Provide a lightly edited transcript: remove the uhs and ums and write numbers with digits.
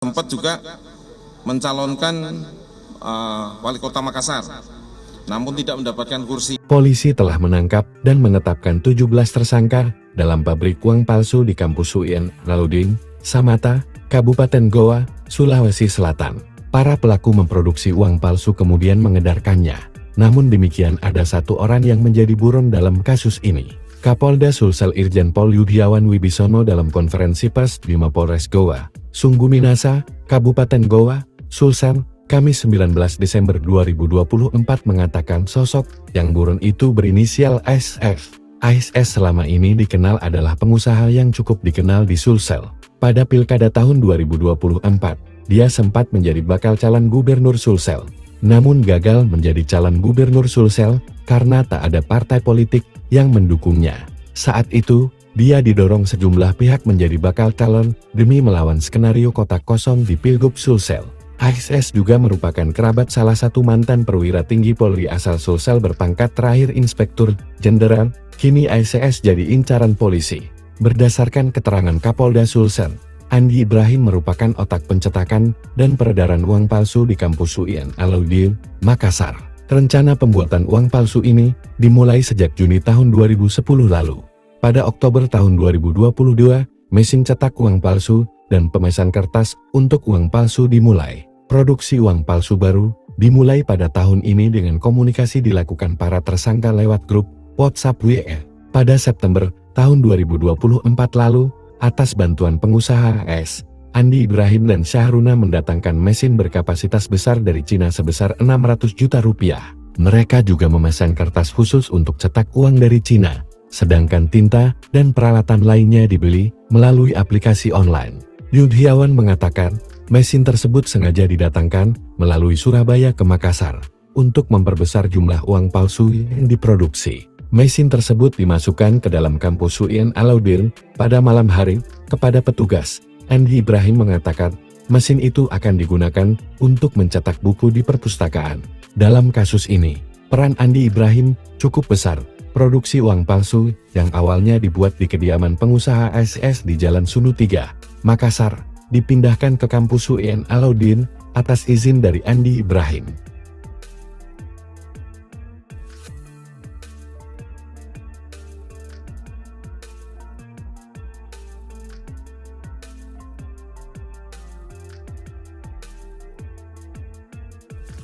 sempat juga mencalonkan wali kota Makassar, namun tidak mendapatkan kursi. Polisi telah menangkap dan menetapkan 17 tersangka dalam pabrik uang palsu di kampus UIN Alauddin, Samata, Kabupaten Goa, Sulawesi Selatan. Para pelaku memproduksi uang palsu kemudian mengedarkannya. Namun demikian ada satu orang yang menjadi buron dalam kasus ini. Kapolda Sulsel Irjen Pol Yudiawan Wibisono dalam konferensi pers di Mapolres Goa, Sungguh Minasa, Kabupaten Goa, Sulsel, Kamis 19 Desember 2024 mengatakan sosok yang buron itu berinisial SF. ASS selama ini dikenal adalah pengusaha yang cukup dikenal di Sulsel. Pada pilkada tahun 2024, dia sempat menjadi bakal calon gubernur Sulsel. Namun gagal menjadi calon gubernur Sulsel karena tak ada partai politik yang mendukungnya. Saat itu, dia didorong sejumlah pihak menjadi bakal calon demi melawan skenario kotak kosong di Pilgub Sulsel. ASS juga merupakan kerabat salah satu mantan perwira tinggi Polri asal Sulsel berpangkat terakhir Inspektur Jenderal, kini ASS jadi incaran polisi. Berdasarkan keterangan Kapolda Sulsel, Andi Ibrahim merupakan otak pencetakan dan peredaran uang palsu di kampus UIN Alauddin, Makassar. Rencana pembuatan uang palsu ini dimulai sejak Juni tahun 2010 lalu. Pada Oktober tahun 2022, mesin cetak uang palsu dan pemesan kertas untuk uang palsu dimulai. Produksi uang palsu baru dimulai pada tahun ini dengan komunikasi dilakukan para tersangka lewat grup WhatsApp WA. Pada September tahun 2024 lalu, atas bantuan pengusaha AS, Andi Ibrahim dan Syahruna mendatangkan mesin berkapasitas besar dari Cina sebesar 600 juta rupiah. Mereka juga memesan kertas khusus untuk cetak uang dari Cina, sedangkan tinta dan peralatan lainnya dibeli melalui aplikasi online. Yudiawan mengatakan, mesin tersebut sengaja didatangkan melalui Surabaya ke Makassar untuk memperbesar jumlah uang palsu yang diproduksi. Mesin tersebut dimasukkan ke dalam kampus UIN Alauddin pada malam hari. Kepada petugas, Andi Ibrahim mengatakan, mesin itu akan digunakan untuk mencetak buku di perpustakaan. Dalam kasus ini, peran Andi Ibrahim cukup besar. Produksi uang palsu yang awalnya dibuat di kediaman pengusaha ASS di Jalan Sunu 3, Makassar, dipindahkan ke kampus UIN Alauddin atas izin dari Andi Ibrahim.